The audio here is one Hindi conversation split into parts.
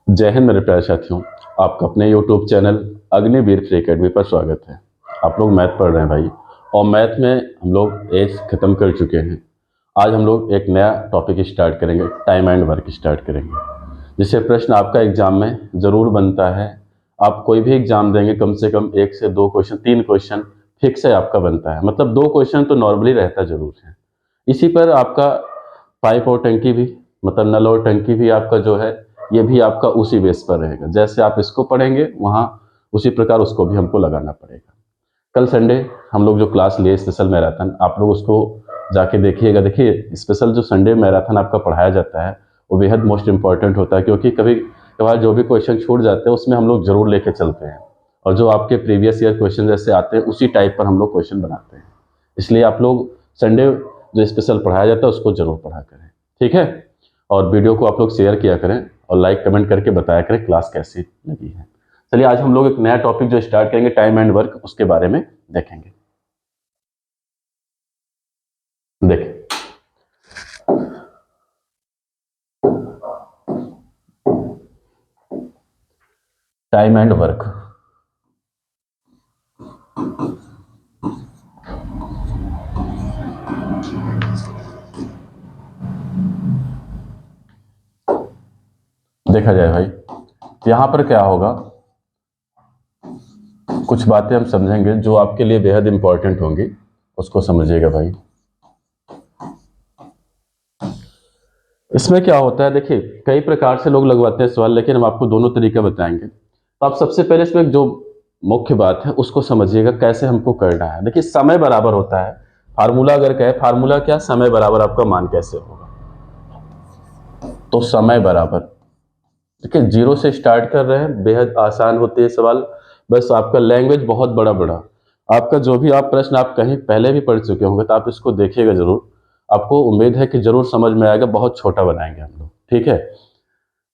जय हिंद मेरे प्यारे साथियों। आपका अपने YouTube channel Agniveer free academy पर स्वागत है। आप लोग मैथ पढ़ रहे हैं भाई, और मैथ में हम लोग एज खत्म कर चुके हैं। आज हम लोग एक नया टॉपिक स्टार्ट करेंगे, टाइम एंड वर्क स्टार्ट करेंगे, जिससे प्रश्न आपका एग्जाम में ज़रूर बनता है। आप कोई भी एग्जाम देंगे, कम से कम 1 से 2 क्वेश्चन, 3 क्वेश्चन फिक्स है आपका बनता है। मतलब 2 क्वेश्चन तो नॉर्मली रहता ज़रूर है। इसी पर आपका पाइप और टंकी भी, मतलब नल और टंकी भी आपका जो है, ये भी आपका उसी बेस पर रहेगा। जैसे आप इसको पढ़ेंगे वहाँ, उसी प्रकार उसको भी हमको लगाना पड़ेगा। कल संडे हम लोग जो क्लास लिए स्पेशल मैराथन, आप लोग उसको जाके देखिएगा। देखिए, स्पेशल जो संडे मैराथन आपका पढ़ाया जाता है वो बेहद मोस्ट इंपॉर्टेंट होता है, क्योंकि कभी कभार जो भी क्वेश्चन छूट जाते हैं उसमें हम लोग जरूर लेके चलते हैं, और जो आपके प्रीवियस ईयर क्वेश्चन जैसे आते हैं उसी टाइप पर हम लोग क्वेश्चन बनाते हैं। इसलिए आप लोग संडे जो स्पेशल पढ़ाया जाता है उसको जरूर पढ़ा करें, ठीक है। और वीडियो को आप लोग शेयर किया करें और लाइक कमेंट करके बताया करें क्लास कैसी लगी है। चलिए, आज हम लोग एक नया टॉपिक जो स्टार्ट करेंगे, टाइम एंड वर्क, उसके बारे में देखेंगे। देखें, टाइम एंड वर्क। देखा जाए भाई, यहां पर क्या होगा, कुछ बातें हम समझेंगे जो आपके लिए बेहद इंपॉर्टेंट होंगी, उसको समझिएगा भाई। इसमें क्या होता है, देखिए कई प्रकार से लोग लगवाते हैं सवाल, लेकिन हम आपको दोनों तरीके बताएंगे। तो आप सबसे पहले इसमें जो मुख्य बात है उसको समझिएगा, कैसे हमको करना है। देखिए, समय बराबर होता है, फार्मूला अगर कहे, फार्मूला क्या, समय बराबर आपका मान कैसे होगा। तो समय बराबर, देखिए जीरो से स्टार्ट कर रहे हैं, बेहद आसान होते हैं सवाल। बस आपका लैंग्वेज बहुत बड़ा बड़ा, आपका जो भी आप प्रश्न आप कहीं पहले भी पढ़ चुके होंगे, तो आप इसको देखिएगा जरूर। आपको उम्मीद है कि जरूर समझ में आएगा। बहुत छोटा बनाएंगे हम लोग, ठीक है।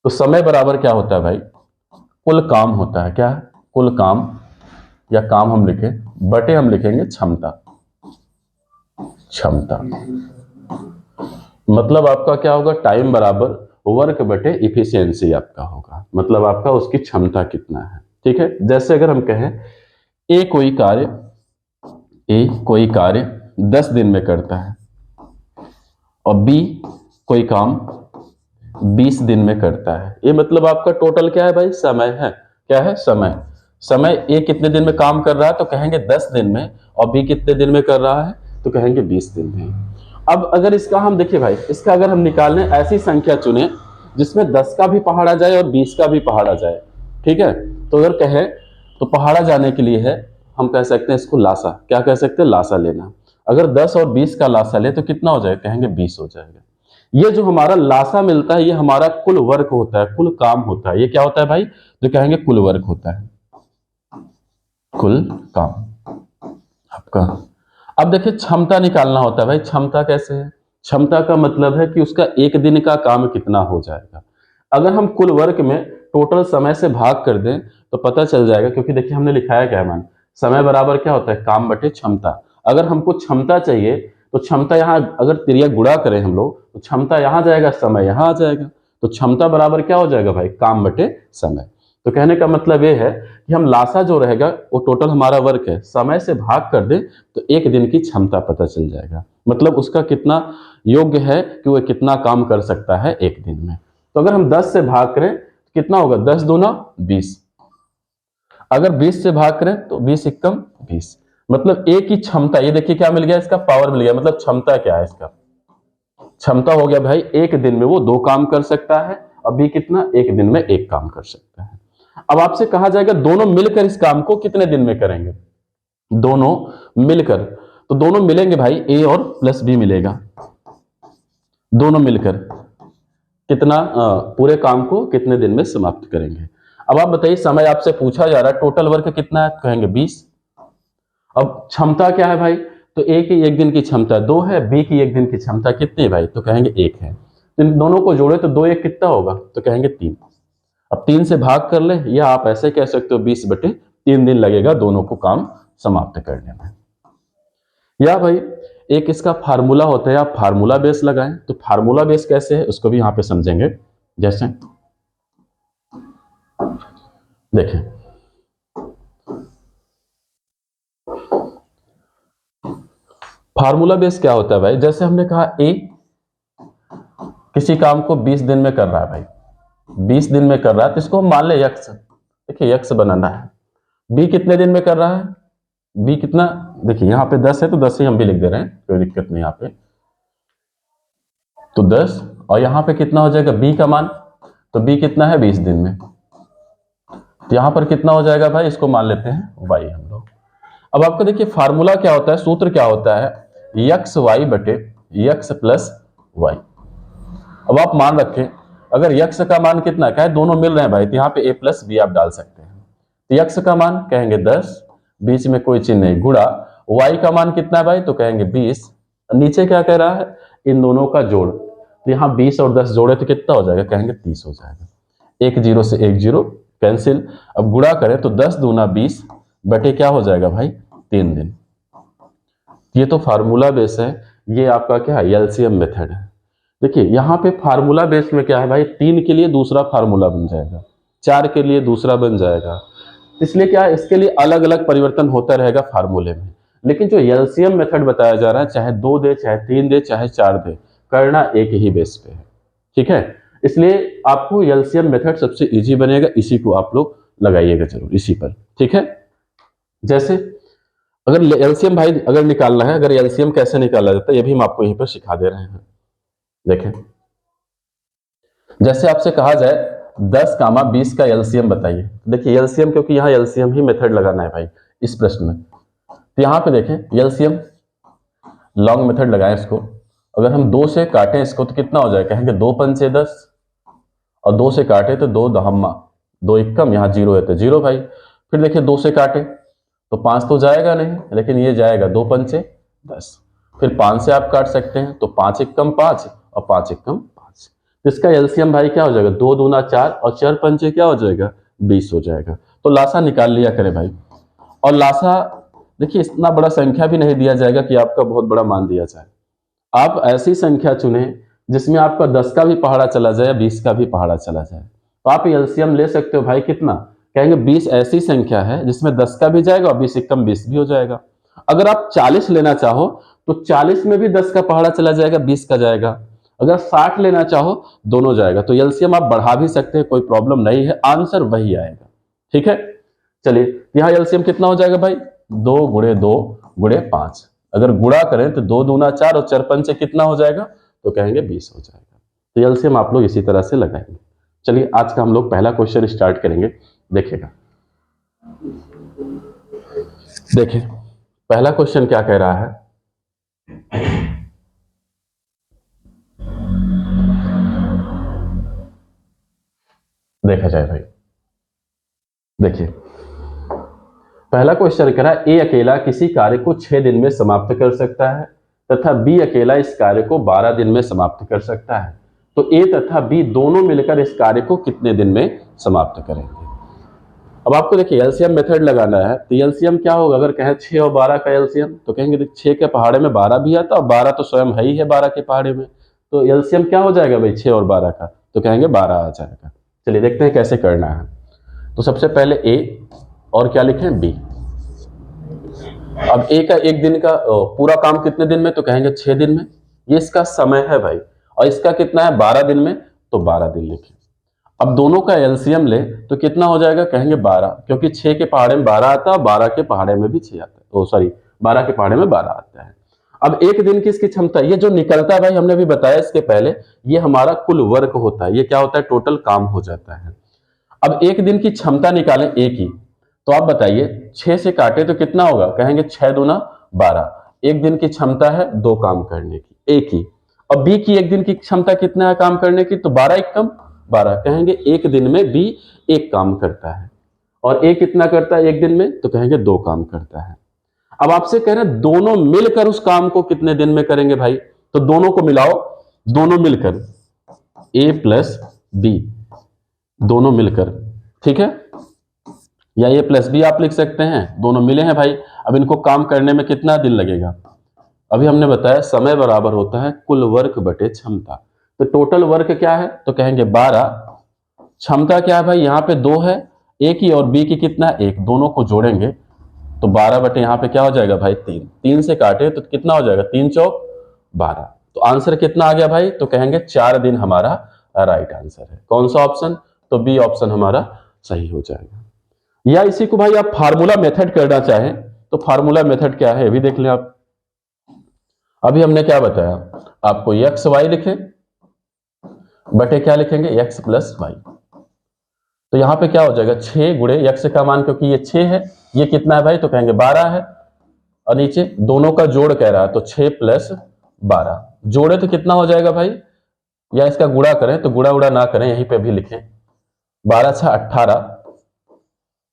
तो समय बराबर क्या होता है भाई, कुल काम होता है। क्या है? कुल काम, या काम हम लिखे, बटे हम लिखेंगे क्षमता। क्षमता मतलब आपका क्या होगा, टाइम बराबर वर्क बटे इफिशियंसी आपका होगा। मतलब आपका उसकी क्षमता कितना है, ठीक है। जैसे अगर हम कहें ए कोई कार्य, ए कोई कार्य 10 दिन में करता है, और बी कोई काम 20 दिन में करता है। ये मतलब आपका टोटल क्या है भाई, समय है। क्या है? समय। समय ए कितने दिन में काम कर रहा है, तो कहेंगे 10 दिन में, और बी कितने दिन में कर रहा है, तो कहेंगे 20 दिन में। अब अगर इसका हम देखिए भाई, इसका अगर हम निकालने ऐसी संख्या चुने जिसमें 10 का भी पहाड़ा जाए और 20 का भी पहाड़ा जाए, ठीक है। तो अगर कहे तो पहाड़ा जाने के लिए है, हम कह सकते हैं इसको लासा। क्या कह सकते हैं? लासा लेना। अगर 10 और 20 का लासा ले तो कितना हो जाएगा, कहेंगे 20 हो जाएगा। ये जो हमारा लासा मिलता है, ये हमारा कुल वर्क होता है, कुल काम होता है। ये क्या होता है भाई, जो कहेंगे कुल वर्क होता है, कुल काम आपका। अब देखिए, क्षमता निकालना होता है भाई। क्षमता कैसे है? क्षमता का मतलब है कि उसका एक दिन का काम कितना हो जाएगा। अगर हम कुल वर्क में टोटल समय से भाग कर दें तो पता चल जाएगा, क्योंकि देखिए हमने लिखा है क्या मान, समय बराबर क्या होता है, काम बटे क्षमता। अगर हमको क्षमता चाहिए तो क्षमता यहाँ अगर तिरिया गुणा करें हम लोग, तो क्षमता यहाँ जाएगा, समय यहाँ आ जाएगा। तो क्षमता बराबर क्या हो जाएगा भाई, काम बटे समय। तो कहने का मतलब ये है कि हम लासा जो रहेगा वो टोटल हमारा वर्क है, समय से भाग कर दे तो एक दिन की क्षमता पता चल जाएगा। मतलब उसका कितना योग्य है कि वो कितना काम कर सकता है एक दिन में। तो अगर हम 10 से भाग करें तो कितना होगा, 10 दूना 20। अगर 20 से भाग करें तो 20 एकम 20। मतलब एक ही क्षमता, ये देखिए क्या मिल गया, इसका पावर मिल गया। मतलब क्षमता क्या है इसका, क्षमता हो गया भाई एक दिन में वो 2 काम कर सकता है, अभी कितना, एक दिन में 1 काम कर सकता है। अब आपसे कहा जाएगा दोनों मिलकर इस काम को कितने दिन में करेंगे। दोनों मिलकर, तो दोनों मिलेंगे भाई, ए और प्लस बी मिलेगा। दोनों मिलकर कितना पूरे काम को कितने दिन में समाप्त करेंगे। अब आप बताइए, समय आपसे पूछा जा रहा है, टोटल वर्क कितना है, कहेंगे 20। अब क्षमता क्या है भाई, तो ए की एक दिन की क्षमता 2 है, बी की एक दिन की क्षमता कितनी है भाई, तो कहेंगे 1 है। तो इन दोनों को जोड़े तो 2 1 कितना होगा, तो कहेंगे 3। अब 3 से भाग कर ले, या आप ऐसे कह सकते हो 20 बटे 3 दिन लगेगा दोनों को काम समाप्त करने में। या भाई एक इसका फार्मूला होता है, आप फार्मूला बेस लगाएं। तो फार्मूला बेस कैसे है उसको भी यहां पे समझेंगे। जैसे देखें, फार्मूला बेस क्या होता है भाई, जैसे हमने कहा ए किसी काम को 20 दिन में कर रहा है भाई, 20 दिन में कर रहा है, तो इसको हम मान ले यक्स। देखिए यक्स बनाना है, बी कितने दिन में कर रहा है, बी कितना, देखिए यहाँ पे 10 है तो 10 ही हम भी लिख दे रहे हैं, कोई दिक्कत नहीं यहाँ पे, तो 10, और यहाँ पे कितना हो जाएगा बी का मान, तो बी कितना है 20 दिन में, तो यहाँ पर कितना हो जाएगा भाई, इसको मान लेते हैं वाई हम लोग। अब आपको देखिए फार्मूला क्या होता है, सूत्र क्या होता है, यक्स वाई बटे यक्स प्लस वाई। अब आप मान रखें अगर यक्स का मान कितना है, दोनों मिल रहे हैं भाई, तो यहाँ पे ए प्लस बी आप डाल सकते हैं, तो यक्स का मान कहेंगे 10, बीच में कोई चिन्ह नहीं, गुणा वाई का मान कितना है भाई, तो कहेंगे 20, नीचे क्या कह रहा है, इन दोनों का जोड़, तो यहाँ 20 और 10 जोड़े तो कितना हो जाएगा, कहेंगे 30 हो जाएगा, एक जीरो से एक जीरो कैंसिल, अब गुणा करें तो 10 दूना 20 बटे क्या हो जाएगा भाई 3 दिन। ये तो फार्मूला बेस है, ये आपका क्या है एलसीएम मेथड है। देखिए यहाँ पे फार्मूला बेस में क्या है भाई, 3 के लिए दूसरा फार्मूला बन जाएगा, 4 के लिए दूसरा बन जाएगा, इसलिए क्या है इसके लिए अलग अलग परिवर्तन होता रहेगा फार्मूले में। लेकिन जो एलसीएम मेथड बताया जा रहा है, चाहे 2 दे चाहे 3 दे चाहे 4 दे, करना एक ही बेस पे है, ठीक है। इसलिए आपको एलसीएम मेथड सबसे इजी बनेगा, इसी को आप लोग लगाइएगा जरूर इसी पर, ठीक है। जैसे अगर एलसीएम भाई अगर निकालना है, अगर एलसीएम कैसे निकाला जाता है ये भी हम आपको यहीं पर सिखा दे रहे हैं। देखें जैसे आपसे कहा जाए 10 कामा 20 का एलसीएम बताइए, देखिए एलसीएम क्योंकि यहाँ एलसीएम ही मेथड लगाना है भाई इस प्रश्न में, तो यहाँ पे देखें एलसीएम लॉन्ग मेथड लगाएं इसको, अगर हम 2 से काटें इसको तो कितना हो जाएगा, कहेंगे 2 पंचे 10, और 2 से काटे तो 2 दहम्मा 2 एकम, यहाँ जीरो है तो जीरो भाई, फिर देखिए 2 से काटे तो 5 तो जाएगा नहीं, लेकिन ये जाएगा 2 पंचे 10, फिर 5 से आप काट सकते हैं तो 5 एकम 5 और 5 एकम 5, इसका एलसीएम भाई क्या हो जाएगा 2 दूना 4 और 4 पंचे क्या हो जाएगा 20 हो जाएगा, तो लासा निकाल लिया करें भाई। और लासा देखिए इतना बड़ा संख्या भी नहीं दिया जाएगा कि आपका बहुत बड़ा मान दिया जाए, आप ऐसी संख्या चुने जिसमें आपका 10 का भी पहाड़ा चला जाए या 20 का भी पहाड़ा चला जाए, तो आप एलसीएम ले सकते हो भाई कितना, कहेंगे 20 ऐसी संख्या है जिसमें 10 का भी जाएगा और 20 एकम 20 भी हो जाएगा। अगर आप 40 लेना चाहो तो 40 में भी 10 का पहाड़ा चला जाएगा 20 का जाएगा, अगर 60 लेना चाहो दोनों जाएगा, तो एलसीएम आप बढ़ा भी सकते हैं, कोई प्रॉब्लम नहीं है, आंसर वही आएगा, ठीक है। चलिए यहाँ एलसीएम कितना हो जाएगा भाई 2 गुणे 2 गुणे 5, अगर गुणा करें तो 2 दूना 4 और 4 पंचे कितना हो जाएगा, तो कहेंगे 20 हो जाएगा, तो एलसीएम आप लोग इसी तरह से लगाएंगे। चलिए आज का हम लोग पहला क्वेश्चन स्टार्ट करेंगे, देखिएगा। देखिए पहला क्वेश्चन क्या कह रहा है, देखा जाए भाई। देखिए पहला क्वेश्चन कह रहा है ए अकेला किसी कार्य को 6 दिन में समाप्त कर सकता है तथा बी अकेला इस कार्य को 12 दिन में समाप्त कर सकता है, तो ए तथा बी दोनों मिलकर इस कार्य को कितने दिन में समाप्त करेंगे। अब आपको देखिए एलसीएम मेथड लगाना है, तो एलसीएम क्या होगा, अगर कहें 6 और 12 का एलसीएम, तो कहेंगे 6 के पहाड़े में 12 भी आता है और 12 तो स्वयं है ही है 12 के पहाड़े में, तो एलसीएम क्या हो जाएगा भाई 6 और 12 का, तो कहेंगे 12 आ जाएगा। चलिए देखते हैं कैसे करना है, तो सबसे पहले ए और क्या लिखें बी। अब ए का एक दिन का पूरा काम कितने दिन में, तो कहेंगे 6 दिन में, ये इसका समय है भाई, और इसका कितना है 12 दिन में, तो 12 दिन लिखें। अब दोनों का एलसीएम ले तो कितना हो जाएगा, कहेंगे 12, क्योंकि 6 के पहाड़े में 12 आता है, 12 के पहाड़े में भी 6 आता है, ओ सॉरी 12 के पहाड़े में 12 आता है। अब एक दिन की इसकी क्षमता, ये जो निकलता है भाई हमने भी बताया इसके पहले, ये हमारा कुल वर्क होता है, ये क्या होता है टोटल काम हो जाता है। अब एक दिन की क्षमता निकालें ए की, तो आप बताइए 6 से काटे तो कितना होगा, कहेंगे 6 दूना 12, एक दिन की क्षमता है 2 काम करने की ए की। अब बी की एक दिन की क्षमता कितना है काम करने की, तो 12 एकम 12, कहेंगे एक दिन में बी एक काम करता है, और ए कितना करता है एक दिन में, तो कहेंगे 2 काम करता है। अब आपसे कह रहे हैं दोनों मिलकर उस काम को कितने दिन में करेंगे भाई, तो दोनों को मिलाओ, दोनों मिलकर ए प्लस बी, दोनों मिलकर, ठीक है, या ए प्लस बी आप लिख सकते हैं, दोनों मिले हैं भाई। अब इनको काम करने में कितना दिन लगेगा, अभी हमने बताया समय बराबर होता है कुल वर्क बटे क्षमता, तो टोटल वर्क क्या है, तो कहेंगे 12, क्षमता क्या है भाई, यहाँ पे 2 है, ए की और बी की कितना है 1, दोनों को जोड़ेंगे तो 12 बटे यहाँ पे क्या हो जाएगा भाई 3, 3 से काटे तो कितना हो जाएगा 3 चौक 12। तो आंसर कितना आ गया भाई, तो कहेंगे 4 दिन हमारा राइट आंसर है। कौन सा ऑप्शन, तो बी ऑप्शन हमारा सही हो जाएगा। या इसी को भाई आप फार्मूला मेथड करना चाहें तो फार्मूला मेथड क्या है ये भी देख लें आप। अभी हमने क्या बताया आपको, एक्स वाई लिखें बटे क्या लिखेंगे एक्स प्लस वाई। तो यहां पे क्या हो जाएगा 6 गुणे एक्स का मान, क्योंकि ये 6 है, ये कितना है भाई, तो कहेंगे 12 है, और नीचे दोनों का जोड़ कह रहा है तो 6 प्लस 12 जोड़े तो कितना हो जाएगा भाई, या इसका गुणा करें तो गुणा उड़ा ना करें, यहीं पे भी लिखें 12 6 18।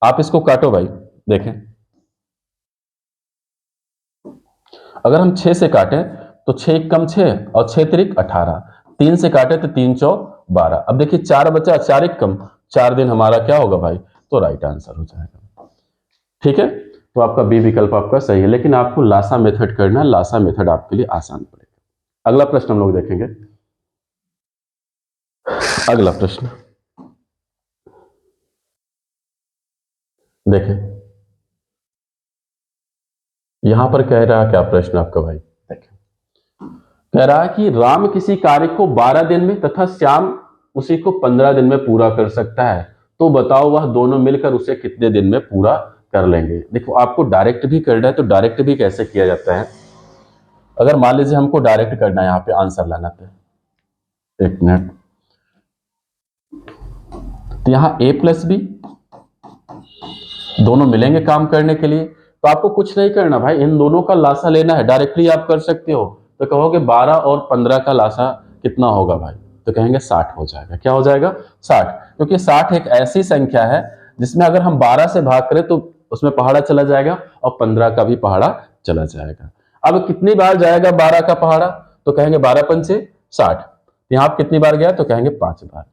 आप इसको काटो भाई, देखें अगर हम 6 से काटें तो 6 कम 6 और 6 त्रिक 18, 3 से काटे तो 3 चौक 12। अब देखिए 4 बचा, 4 एक कम, 4 दिन हमारा क्या होगा भाई, तो राइट आंसर हो जाएगा। ठीक है, तो आपका बी विकल्प आपका सही है, लेकिन आपको लासा मेथड करना, लासा मेथड आपके लिए आसान पड़ेगा। अगला प्रश्न हम लोग देखेंगे। अगला प्रश्न देखें, यहां पर कह रहा है क्या प्रश्न आपका भाई, देखें कह रहा है कि राम किसी कार्य को 12 दिन में तथा श्याम उसी को 15 दिन में पूरा कर सकता है, तो बताओ वह दोनों मिलकर उसे कितने दिन में पूरा कर लेंगे। देखो आपको डायरेक्ट भी करना है तो डायरेक्ट भी कैसे किया जाता है, अगर मान लीजिए हमको डायरेक्ट करना है यहाँ पे आंसर लाना पे, एक मिनट, तो यहाँ a प्लस बी दोनों मिलेंगे काम करने के लिए, तो आपको कुछ नहीं करना भाई, इन दोनों का लासा लेना है, डायरेक्टली आप कर सकते हो। तो कहोगे 12 और 15 का लासा कितना होगा भाई, तो कहेंगे 60 हो जाएगा। क्या हो जाएगा 60, क्योंकि 60 एक ऐसी संख्या है जिसमें अगर हम 12 से भाग करें तो उसमें पहाड़ा चला जाएगा और 15 का भी पहाड़ा चला जाएगा। अब कितनी बार जाएगा 12 का पहाड़ा, तो कहेंगे 12 पंचे 60, यहाँ कितनी बार गया, तो कहेंगे 5 बार।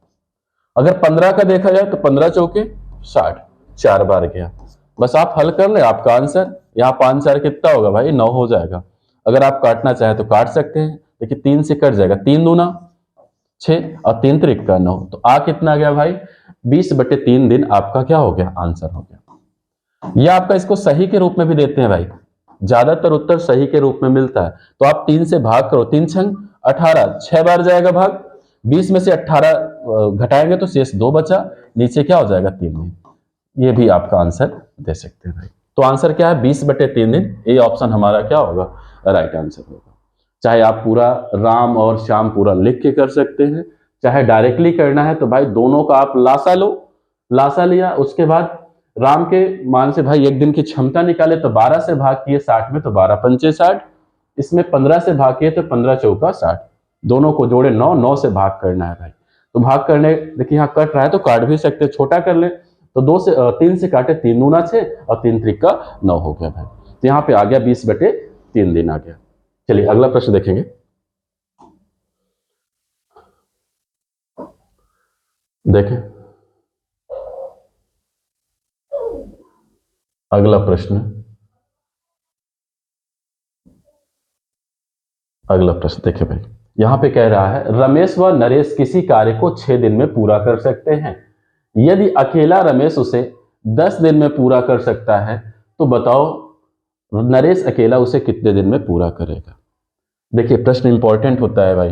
अगर 15 का देखा जाए तो 15 चौके 60, 4 बार गया। बस आप हल कर ले, आपका आंसर यहाँ 5 4 कितना होगा भाई 9 हो जाएगा। अगर आप काटना चाहे तो काट सकते हैं, लेकिन 3 से कट जाएगा, 3 दूना 6 और 3 त्रिक का 9, तो आ कितना गया भाई 20 बटे 3 दिन आपका क्या हो गया आंसर हो गया। यह आपका इसको सही के रूप में भी देते हैं भाई, ज्यादातर उत्तर सही के रूप में मिलता है। तो आप 3 से भाग करो, 3 छंग 18, 6 बार जाएगा भाग, 20 में से 18 घटाएंगे तो शेष 2 बचा, नीचे क्या हो जाएगा 3 दिन। ये भी आपका आंसर दे सकते हैं भाई। तो आंसर क्या है 20 बटे 3 दिन, ये ऑप्शन हमारा क्या होगा राइट आंसर होगा। चाहे आप पूरा राम और श्याम पूरा लिख के कर सकते हैं, चाहे डायरेक्टली करना है तो भाई दोनों का आप लासा लो, लासा लिया उसके बाद राम के मान से भाई एक दिन की क्षमता निकाले तो 12 से भाग किए 60 में, तो 12 पंचे 60, इसमें 15 से भाग किए तो 15 चौका 60, दोनों को जोड़े 9, 9 से भाग करना है भाई। तो भाग करने देखिए यहाँ कट रहा है तो काट भी सकते हैं, छोटा कर ले तो 3 से काटे 3 दूना 6 और 3 त्रिक का 9 हो गया भाई। तो यहाँ पे आ गया 20 बटे 3 दिन आ गया। चलिए अगला प्रश्न देखेंगे। देखें अगला प्रश्न, अगला प्रश्न देखिए भाई, यहां पे कह रहा है रमेश व नरेश किसी कार्य को 6 दिन में पूरा कर सकते हैं, यदि अकेला रमेश उसे 10 दिन में पूरा कर सकता है तो बताओ नरेश अकेला उसे कितने दिन में पूरा करेगा। देखिए प्रश्न इंपॉर्टेंट होता है भाई,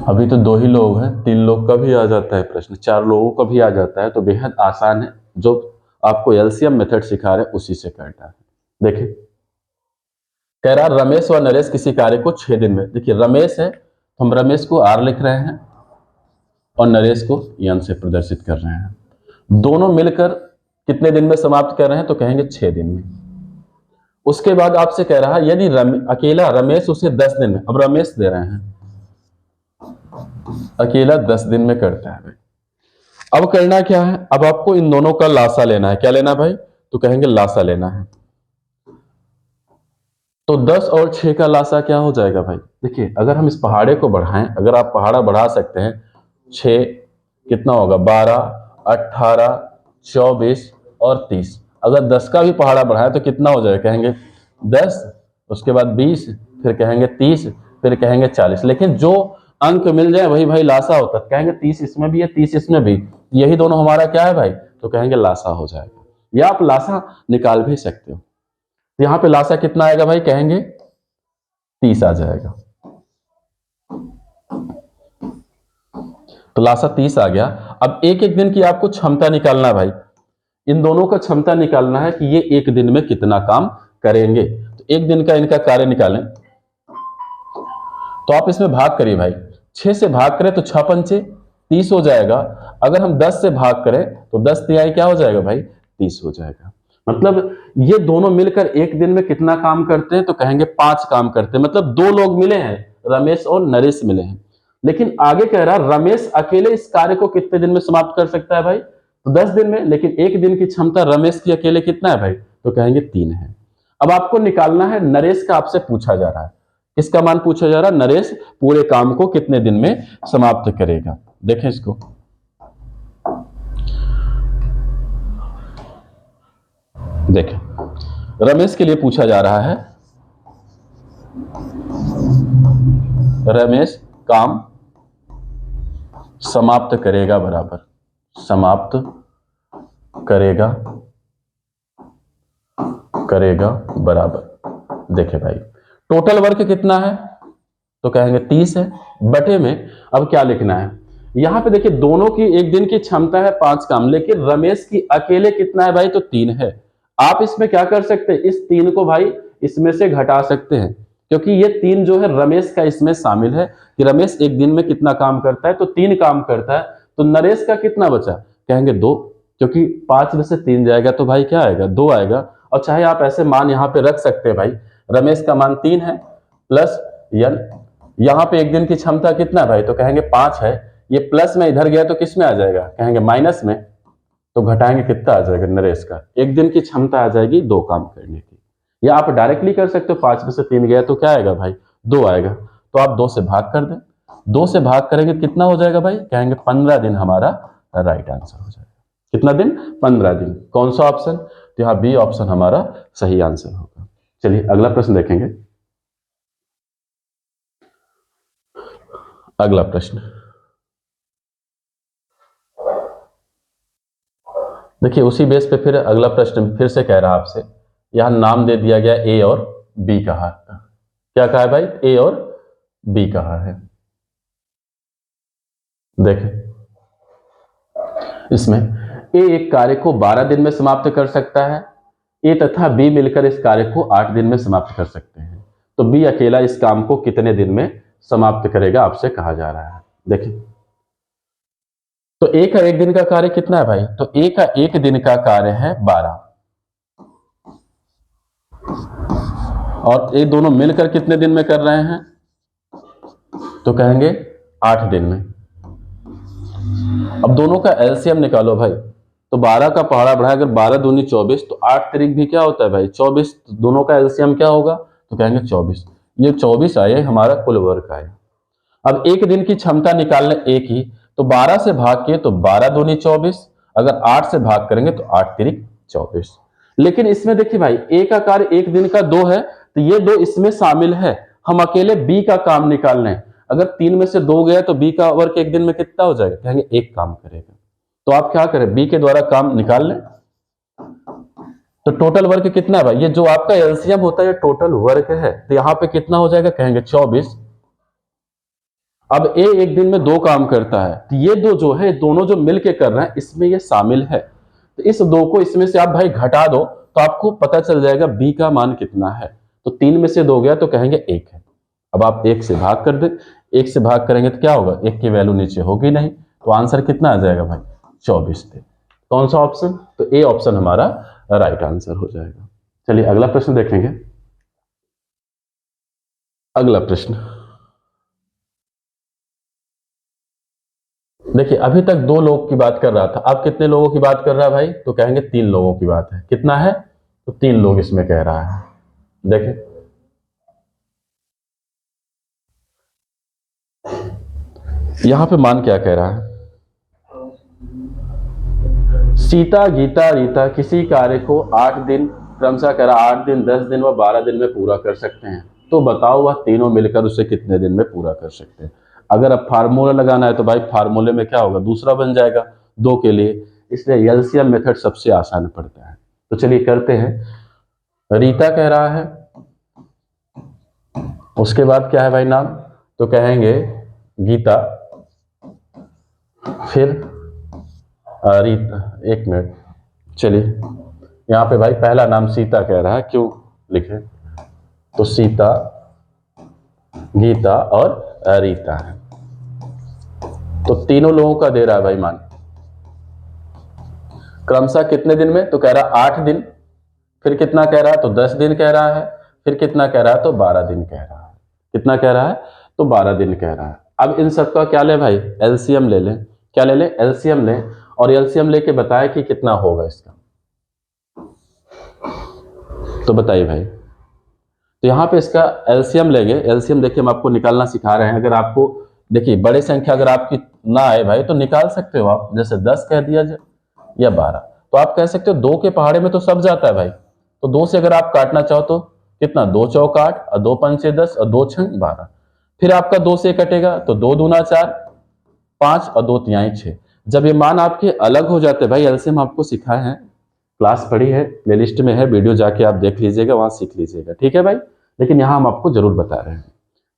अभी तो 2 ही लोग हैं, 3 लोग का भी आ जाता है प्रश्न, 4 लोगों का भी आ जाता है, तो बेहद आसान है, जो आपको एलसीएम मेथड सिखा रहे हैं उसी से करना है। देखिए कह रहा रमेश व नरेश किसी कार्य को 6 दिन में, देखिए रमेश है तो हम रमेश को आर लिख रहे हैं और नरेश को एन से प्रदर्शित कर रहे हैं, दोनों मिलकर कितने दिन में समाप्त कर रहे हैं, तो कहेंगे 6 दिन में। उसके बाद आपसे कह रहा है यदि अकेला रमेश उसे 10 दिन में, अब रमेश दे रहे हैं अकेला 10 दिन में करता है भाई। अब करना क्या है, अब आपको इन दोनों का लासा लेना है, क्या लेना भाई, तो कहेंगे लासा लेना है। तो 10 और 6 का लासा क्या हो जाएगा भाई, देखिए अगर हम इस पहाड़े को बढ़ाएं, अगर आप पहाड़ा बढ़ा सकते हैं, 6 कितना होगा 12 18 24 और 30, अगर 10 का भी पहाड़ा बढ़ाएं तो कितना हो जाएगा, कहेंगे 10, उसके बाद 20, फिर कहेंगे 30, फिर कहेंगे 40, लेकिन जो अंक मिल जाए वही भाई लासा होता है। कहेंगे 30 इसमें भी है 30 इसमें भी, यही दोनों हमारा क्या है भाई, तो कहेंगे लासा हो जाएगा। या आप लासा निकाल भी सकते हो। यहां पे लासा कितना आएगा भाई, कहेंगे 30 आ जाएगा। तो लासा 30 आ गया। अब एक एक दिन की आपको क्षमता निकालना भाई, इन दोनों का क्षमता निकालना है कि ये एक दिन में कितना काम करेंगे। तो एक दिन का इनका कार्य निकालें, तो आप इसमें भाग करिए भाई। 6 से भाग करें तो 6 पंचे 30 हो जाएगा। अगर हम 10 से भाग करें तो 10 तिहाई क्या हो जाएगा भाई, 30 हो जाएगा। मतलब ये दोनों मिलकर एक दिन में कितना काम करते हैं, तो कहेंगे 5 काम करते हैं। मतलब 2 लोग मिले हैं, रमेश और नरेश मिले हैं। लेकिन आगे कह रहा रमेश अकेले इस कार्य को कितने दिन में समाप्त कर सकता है भाई, तो 10 दिन में। लेकिन एक दिन की क्षमता रमेश की अकेले कितना है भाई, तो कहेंगे 3 है। अब आपको निकालना है नरेश का, आपसे पूछा जा रहा है, इसका मान पूछा जा रहा है, नरेश पूरे काम को कितने दिन में समाप्त करेगा। देखें इसको, देखें रमेश के लिए पूछा जा रहा है, रमेश काम समाप्त करेगा बराबर, समाप्त करेगा बराबर। देखें भाई टोटल वर्क कितना है, तो कहेंगे 30 है, बटे में अब क्या लिखना है, यहां पे देखिए दोनों की एक दिन की क्षमता है 5 काम, लेकिन रमेश की अकेले कितना है भाई, तो 3 है। आप इसमें क्या कर सकते हैं, इस 3 को भाई इसमें से घटा सकते हैं, क्योंकि ये 3 जो है रमेश का इसमें शामिल है कि रमेश एक दिन में कितना काम करता है, तो 3 काम करता है। तो नरेश का कितना बचा, कहेंगे 2, क्योंकि 5 में से 3 जाएगा तो भाई क्या आएगा, 2 आएगा। और चाहे आप ऐसे मान यहां पे रख सकते हैं भाई, रमेश का मान 3 है प्लस यन, यहां पे एक दिन की क्षमता कितना है भाई, तो कहेंगे 5 है। ये प्लस में इधर गया तो किस में आ जाएगा, कहेंगे माइनस में, तो घटाएंगे कितना आ जाएगा, नरेश का एक दिन की क्षमता आ जाएगी 2 काम करने की। या आप डायरेक्टली कर सकते हो, 5 में से 3 गया तो क्या आएगा भाई, 2 आएगा। तो आप 2 से भाग कर दें, 2 से भाग करेंगे कितना हो जाएगा भाई, कहेंगे 15 दिन हमारा राइट आंसर हो जाएगा। कितना दिन, 15 दिन। कौन सा ऑप्शन, तो यहां बी ऑप्शन हमारा सही आंसर होगा। चलिए अगला प्रश्न देखेंगे। अगला प्रश्न देखिए, उसी बेस पे फिर अगला प्रश्न फिर से कह रहा आपसे, यहां नाम दे दिया गया ए और बी कहा, क्या कहा है भाई, ए और बी कहा है। देखें इसमें ए एक कार्य को 12 दिन में समाप्त कर सकता है, ए तथा बी मिलकर इस कार्य को 8 दिन में समाप्त कर सकते हैं। तो बी अकेला इस काम को कितने दिन में समाप्त करेगा, आपसे कहा जा रहा है। देखिए तो ए का एक दिन का कार्य कितना है भाई, तो ए का एक दिन का कार्य है 12, और ये दोनों मिलकर कितने दिन में कर रहे हैं, तो कहेंगे 8 दिन में। अब दोनों का एलसीएम निकालो भाई, तो 12 का पहाड़ा बढ़ा, अगर 12 दूनी 24, तो 8 तारीख भी क्या होता है भाई 24, तो दोनों का एलसीएम क्या होगा, तो कहेंगे 24। ये 24 आए, हमारा कुल वर्क आए। अब एक दिन की क्षमता निकालने ए की, तो 12 से भाग किए तो 12 दूनी 24, अगर 8 से भाग करेंगे तो 8 तिरिक 24। लेकिन इसमें देखिए भाई ए का कार्य एक दिन का 2 है, तो ये 2 इसमें शामिल है, हम अकेले बी का काम निकाल रहे हैं। अगर 3 में से 2 गया तो बी का वर्क एक दिन में कितना हो जाएगा, कहेंगे 1 काम करेगा। तो आप क्या करें, बी के द्वारा काम निकाल लें। तो टोटल वर्क कितना है भाई, ये जो आपका एलसीएम होता है ये टोटल वर्क है, तो यहां पे कितना हो जाएगा, कहेंगे 24। अब ए एक दिन में 2 काम करता है, तो ये 2 जो है दोनों जो मिलके कर रहे हैं इसमें ये शामिल है। तो इस 2 को इसमें से आप भाई घटा दो, तो आपको पता चल जाएगा बी का मान कितना है। तो 3 में से 2 गया तो कहेंगे 1 है। अब आप 1 से भाग कर दें, 1 से भाग करेंगे तो क्या होगा, 1 की वैल्यू नीचे होगी नहीं, तो आंसर कितना आ जाएगा भाई 24 थे। कौन सा ऑप्शन, तो ए ऑप्शन हमारा राइट आंसर हो जाएगा। चलिए अगला प्रश्न देखेंगे। अगला प्रश्न देखिए, अभी तक 2 लोगों की बात कर रहा था, अब कितने लोगों की बात कर रहा है भाई, तो कहेंगे 3 लोगों की बात है। कितना है, तो 3 लोग इसमें कह रहा है। देखें यहां पे मान क्या कह रहा है, सीता गीता रीता किसी कार्य को 8 दिन क्रमशः करा, 8 दिन 10 दिन व 12 दिन में पूरा कर सकते हैं, तो बताओ वह तीनों मिलकर उसे कितने दिन में पूरा कर सकते हैं। अगर अब फार्मूला लगाना है तो भाई फार्मूले में क्या होगा, दूसरा बन जाएगा 2 के लिए, इसलिए एलसीएम मेथड सबसे आसान पड़ता है। तो चलिए करते हैं। रीता कह रहा है, उसके बाद क्या है भाई नाम, तो कहेंगे गीता, फिर रीता, एक मिनट, चलिए यहाँ पे भाई पहला नाम सीता कह रहा है, क्यों लिखे, तो सीता, गीता और रीता है। तो तीनों लोगों का दे रहा है भाई मान, क्रमशः कितने दिन में, तो कह रहा है 8 दिन, फिर कितना कह रहा है, तो 10 दिन कह रहा है, फिर कितना कह रहा है, तो 12 दिन कह रहा है। कितना कह रहा है, तो 12 दिन कह रहा है। अब इन सबका क्या ले भाई, एलसीएम ले लें। क्या ले लें, एलसीएम लें, और एलसीएम लेके बताए कि कितना होगा इसका। तो बताइए भाई, तो यहाँ पे इसका एलसीएम लेंगे। एलसीएम देखिए हम आपको निकालना सिखा रहे हैं। अगर आपको देखिए बड़े संख्या अगर आपकी ना आए भाई तो निकाल सकते हो आप, जैसे 10 कह दिया या 12, तो आप कह सकते हो 2 के पहाड़े में तो सब जाता है भाई, तो 2 से अगर आप काटना चाहो तो कितना, 2 चौक 8 और 2 पंचे 10 और 2 छंग 12, फिर आपका 2 से कटेगा तो 2 दूना 4, 5 और 2 तिहाई 6। जब ये मान आपके अलग हो जाते हैं भाई, एलसीएम आपको सिखाए हैं, क्लास पढ़ी है, प्लेलिस्ट में है, वीडियो जाके आप देख लीजिएगा, वहां सीख लीजिएगा, ठीक है भाई। लेकिन यहाँ हम आपको जरूर बता रहे हैं।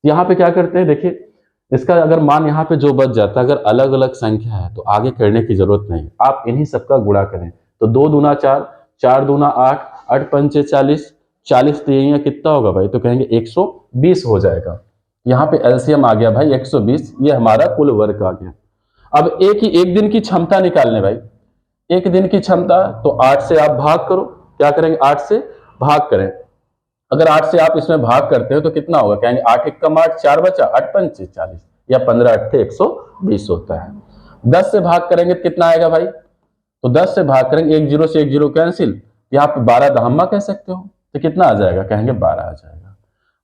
यहाँ पे क्या करते हैं, देखिए इसका अगर मान यहाँ पे जो बच जाता है, अगर अलग अलग संख्या है तो आगे करने की जरूरत नहीं, आप इन्हीं सबका गुणा करें। तो 2 दूना 4, 4 दूना 8, 8 पंचे 40, 40 तिहाइयां कितना होगा भाई, तो कहेंगे 120 हो जाएगा। यहाँ पे एलसीएम आ गया भाई 120, ये हमारा कुल वर्ग आ गया। अब एक दिन की क्षमता निकालने भाई, एक दिन की क्षमता, तो 8 से आप भाग करो, क्या करेंगे, 8 से भाग करें। अगर 8 से आप इसमें भाग करते हो तो कितना होगा, कहेंगे 8 एकम 8, 4 बचा, 8 पंचे 40, या 15 अट्ठे 120 होता है। 10 से भाग करेंगे तो कितना आएगा भाई, तो 10 से भाग करेंगे, 1 जीरो से 1 जीरो कैंसिल, यहाँ पे 12 दहम्मा कह सकते हो, तो कितना आ जाएगा, कहेंगे 12 आ जाएगा।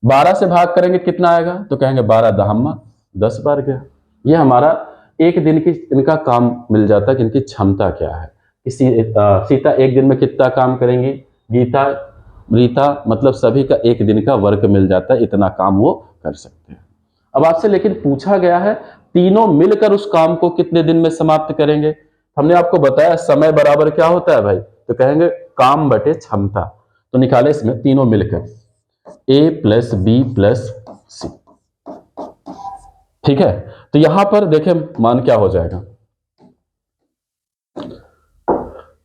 12 से भाग करेंगे कितना आएगा, तो कहेंगे 12 दहम्मा 10 बार गया। ये हमारा एक दिन की इनका काम मिल जाता है कि इनकी क्षमता क्या है। सीता एक दिन में कितना काम करेंगी, गीता, रीता, मतलब सभी का एक दिन का वर्क मिल जाता है, इतना काम वो कर सकते हैं। अब आपसे लेकिन पूछा गया है तीनों मिलकर उस काम को कितने दिन में समाप्त करेंगे। हमने आपको बताया समय बराबर क्या होता है भाई, तो कहेंगे काम बटे क्षमता। तो निकाले इसमें तीनों मिलकर, ए प्लस बी प्लस सी, ठीक है। तो यहां पर देखें मान क्या हो जाएगा,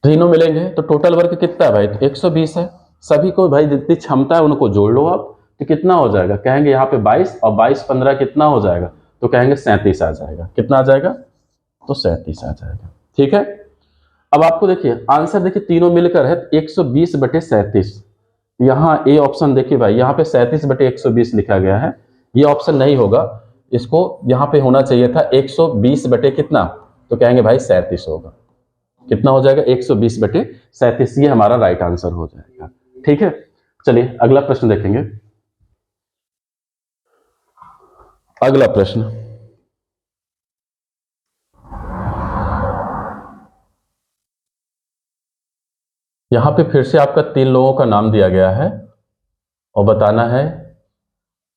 तीनों मिलेंगे तो टोटल वर्क कितना है भाई, तो 120 है। सभी को भाई जितनी क्षमता है उनको जोड़ लो आप, तो कितना हो जाएगा, कहेंगे यहाँ पे 22 और 22 15 कितना हो जाएगा, तो कहेंगे 37 आ जाएगा। कितना आ जाएगा, तो 37 आ जाएगा, ठीक है। अब आपको देखिए आंसर देखिए तीनों मिलकर है 120 बटे 37। यहाँ ए ऑप्शन देखिए भाई, यहाँ पे 37 बटे 120 लिखा गया है, ये ऑप्शन नहीं होगा, इसको यहाँ पे होना चाहिए था 120 बटे कितना, तो कहेंगे भाई 37 होगा। कितना हो जाएगा, 120 बटे 37, ये हमारा राइट आंसर हो जाएगा, ठीक है। चलिए अगला प्रश्न देखेंगे। अगला प्रश्न, यहां पे फिर से आपका 3 लोगों का नाम दिया गया है और बताना है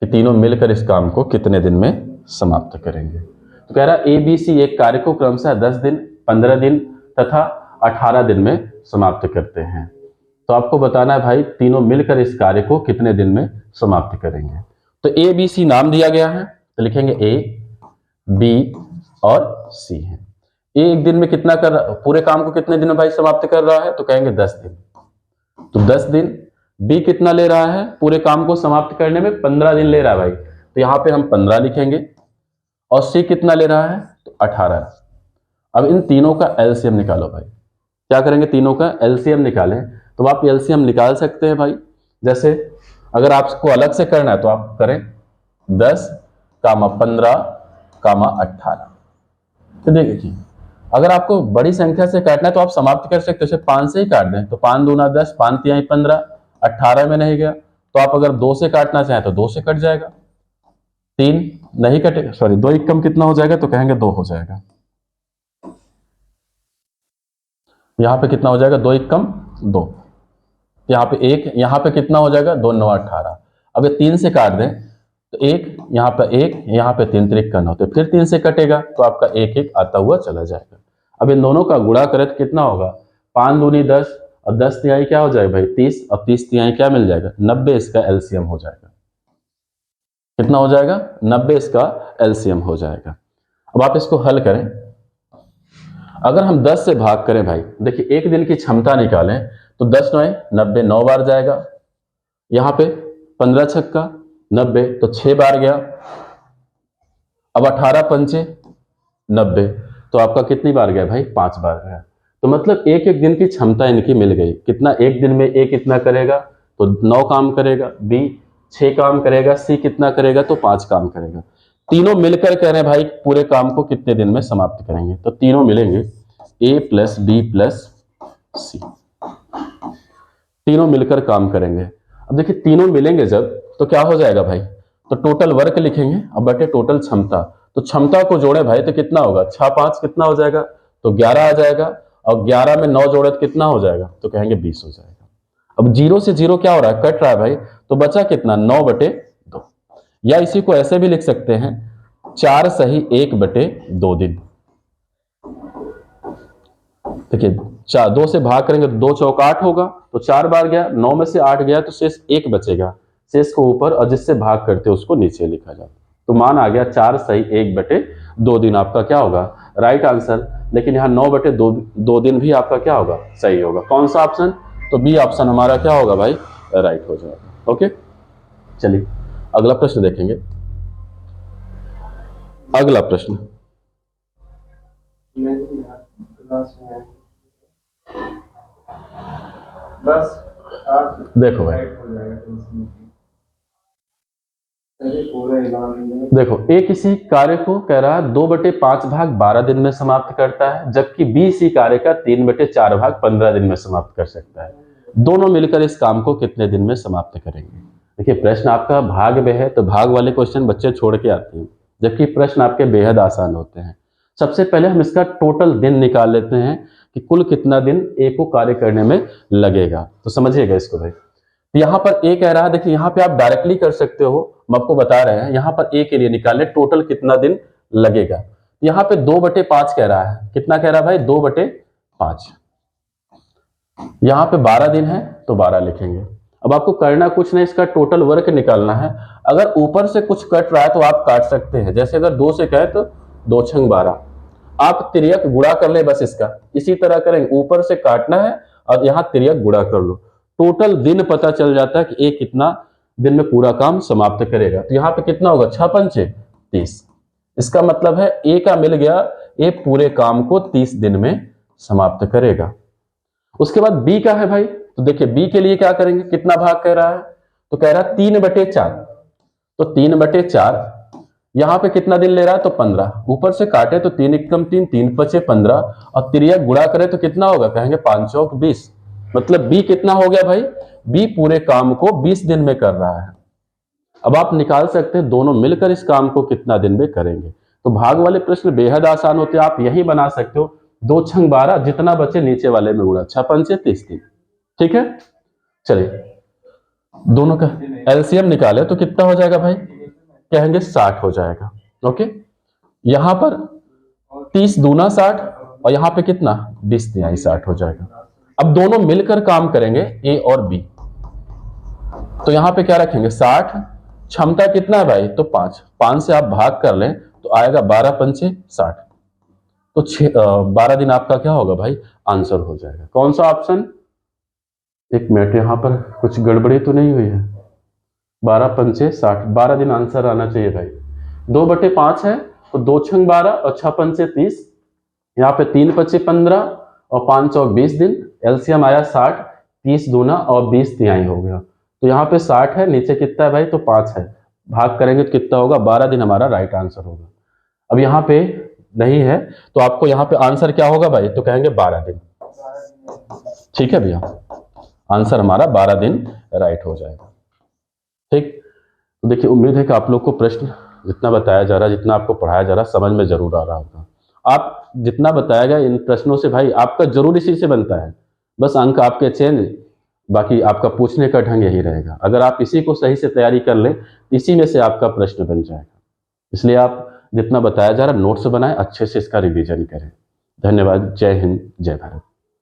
कि तीनों मिलकर इस काम को कितने दिन में समाप्त करेंगे। तो कह रहा है ए बी सी एक कार्य को क्रमशः 10 दिन, 15 दिन तथा 18 दिन में समाप्त करते हैं। तो आपको बताना है भाई तीनों मिलकर इस कार्य को कितने दिन में समाप्त करेंगे। तो ए बी सी नाम दिया गया है, तो लिखेंगे ए बी और सी है। ए एक दिन में कितना कर रहा, पूरे काम को कितने दिन में भाई समाप्त कर रहा है, तो कहेंगे 10 दिन, तो 10 दिन। बी कितना ले रहा है, पूरे काम को समाप्त करने में 15 दिन ले रहा है भाई, तो यहां पे हम 15 लिखेंगे। और सी कितना ले रहा है, तो 18। अब इन तीनों का एलसीएम निकालो भाई, क्या करेंगे, तीनों का एलसीएम निकालें। तो आप एलसीएम निकाल सकते हैं भाई, जैसे अगर आपको अलग से करना है तो आप करें 10 कामा 15 कामा 18। तो देखिए अगर आपको बड़ी संख्या से काटना है तो आप समाप्त कर सकते हो, 5 से ही काट दें, तो 5 दूना 10, 5 तिहाई 15, 18 में नहीं गया, तो आप अगर 2 से काटना चाहें तो 2 से कट जाएगा, 3 नहीं कटेगा, सॉरी 2 एकम कितना हो जाएगा, तो कहेंगे 2 हो जाएगा। यहाँ पे कितना हो जाएगा, 2 एकम 2, यहाँ पे 1, यहाँ पे कितना हो जाएगा, 2 9 18। अब ये 3 से काट दें तो 1 यहाँ पे 1, यहाँ पे 3 त्रिक का 9, तो फिर 3 से कटेगा तो आपका 1 1 आता हुआ चला जाएगा। अब इन दोनों का गुणा करें तो कितना होगा, 5 दूनी 10 और 10 तिहाई क्या हो जाएगा भाई 30, और 30 तिहाई क्या मिल जाएगा 90, इसका एलसीएम हो जाएगा। कितना हो जाएगा 90, इसका एलसीएम हो जाएगा। अब आप इसको हल करें, अगर हम 10 से भाग करें भाई, देखिए एक दिन की क्षमता निकालें तो 10 9 90, 9 बार जाएगा। यहां पे 15 छक्का 90, तो 6 बार गया। अब 18 पंचे 90, तो आपका कितनी बार गया भाई 5 बार गया। तो मतलब एक एक दिन की क्षमता इनकी मिल गई। कितना एक दिन में ए कितना करेगा, तो 9 काम करेगा, बी 6 काम करेगा, सी कितना करेगा तो 5 काम करेगा। तीनों मिलकर कह रहे हैं भाई पूरे काम को कितने दिन में समाप्त करेंगे, तो तीनों मिलेंगे ए प्लस बी प्लस सी, तीनों मिलकर काम करेंगे। अब देखिए तीनों मिलेंगे जब तो क्या हो जाएगा भाई, तो टोटल वर्क लिखेंगे अब बटे टोटल क्षमता। तो क्षमता को जोड़े भाई तो कितना होगा 6 5 कितना हो जाएगा, तो 11 आ जाएगा, और 11 में 9 जोड़े तो कितना हो जाएगा, तो कहेंगे 20 हो जाएगा। अब 0 से 0 क्या हो रहा है, कट रहा है भाई, तो बचा कितना 9 बटे 2, या इसी को ऐसे भी लिख सकते हैं 4 सही 1 बटे 2 दिन। देखिए 2 से भाग करेंगे तो 2 चौक 8 होगा, तो 4 बार गया, 9 में से 8 गया तो शेष 1 बचेगा, शेष को ऊपर और जिससे भाग करते उसको नीचे लिखा जाता। तो मान आ गया 4 सही 1 बटे 2 दिन आपका क्या होगा राइट आंसर। लेकिन यहाँ 9 बटे 2 दिन भी आपका क्या होगा सही होगा। कौन सा ऑप्शन, तो बी ऑप्शन हमारा क्या होगा भाई राइट हो जाएगा। ओके चलिए अगला प्रश्न देखेंगे। अगला प्रश्न देखो भाई, देखो ए किसी कार्य को कह रहा है 2/5 भाग 12 दिन में समाप्त करता है, जबकि बी इसी कार्य का 3/4 भाग 15 दिन में समाप्त कर सकता है। दोनों मिलकर इस काम को कितने दिन में समाप्त करेंगे। देखिए प्रश्न आपका भाग में है तो भाग वाले क्वेश्चन बच्चे छोड़ के आते हैं, जबकि प्रश्न आपके बेहद आसान होते हैं। सबसे पहले हम इसका टोटल दिन निकाल लेते हैं कि कुल कितना दिन ए को कार्य करने में लगेगा। तो समझिएगा इसको भाई, यहां पर ए कह रहा है, देखिए यहां पे आप डायरेक्टली कर सकते हो, हम आपको बता रहे हैं। यहां पर ए के लिए निकालने टोटल कितना दिन लगेगा, यहां पे 2/5 कह रहा है, कितना कह रहा है भाई 2/5। यहां पे 12 दिन है तो 12 लिखेंगे। अब आपको करना कुछ नहीं, इसका टोटल वर्क निकालना है। अगर ऊपर से कुछ कट रहा है तो आप काट सकते हैं, जैसे अगर 2 से कहे तो 2 छंग 12, आप तिर्यक गुणा कर ले बस इसका, इसी तरह करेंगे, ऊपर से काटना है और यहाँ तिर्यक गुणा कर लो, टोटल दिन पता चल जाता है कि ए कितना दिन में पूरा काम समाप्त करेगा। तो यहाँ पे कितना होगा 6 पंचे 30, इसका मतलब है ए का मिल गया, ए पूरे काम को 30 दिन में समाप्त करेगा। उसके बाद बी का है भाई, तो देखिए बी के लिए क्या करेंगे, कितना भाग कह रहा है, तो कह रहा है 3/4, तो 3/4 यहां पे कितना दिन ले रहा है, तो 15, ऊपर से काटे तो 3 एकम 3, 3 पचे 15, और तिर्यक गुणा करे तो कितना होगा, कहेंगे 5 चौक 20। मतलब बी कितना हो गया भाई, बी पूरे काम को 20 दिन में कर रहा है। अब आप निकाल सकते हैं दोनों मिलकर इस काम को कितना दिन में करेंगे। तो भाग वाले प्रश्न बेहद आसान होते हैं, आप यही बना सकते हो, 2 छंग 12, जितना बचे नीचे वाले में गुणा, 6 पंचे 30 दिन। ठीक है चलिए दोनों का एलसीएम निकाले तो कितना हो जाएगा भाई, कहेंगे 60 हो जाएगा। ओके यहां पर 30 दूना 60 और यहां पे कितना 20 तिहाई 60 हो जाएगा। अब दोनों मिलकर काम करेंगे ए और बी, तो यहां पे क्या रखेंगे 60, क्षमता कितना है भाई, तो 5 से आप भाग कर लें तो आएगा 12 पंचे 60, तो 12 दिन आपका क्या होगा भाई आंसर हो जाएगा। कौन सा ऑप्शन, एक मिनट यहां पर कुछ गड़बड़ी तो नहीं हुई है, 12 पंचे 60, 12 दिन आंसर आना चाहिए भाई। 2/5 है तो 2 छंग 12 और 6 पंचे 30, यहाँ पे 3 पचे 15 और 5 चौक 20 दिन, एलसीएम आया 60, 30 दूना और 20 तिहाई हो गया। तो यहाँ पे 60 है, नीचे कितना है भाई, तो 5 है, भाग करेंगे तो कितना होगा 12 दिन हमारा राइट आंसर होगा। अब यहाँ पे नहीं है तो आपको यहाँ पे आंसर क्या होगा भाई, तो कहेंगे 12 दिन। ठीक है भैया, आंसर हमारा 12 दिन राइट हो जाएगा। ठीक, तो देखिए उम्मीद है कि आप लोग को प्रश्न जितना बताया जा रहा है, जितना आपको पढ़ाया जा रहा है, समझ में जरूर आ रहा होगा। आप जितना बताया गया इन प्रश्नों से भाई आपका जरूर इसी से बनता है, बस अंक आपके चेंज बाकी आपका पूछने का ढंग यही रहेगा। अगर आप इसी को सही से तैयारी कर लें, इसी में से आपका प्रश्न बन जाएगा। इसलिए आप जितना बताया जा रहा है नोट्स बनाएं, अच्छे से इसका रिवीजन करें। धन्यवाद। जय हिंद, जय भारत।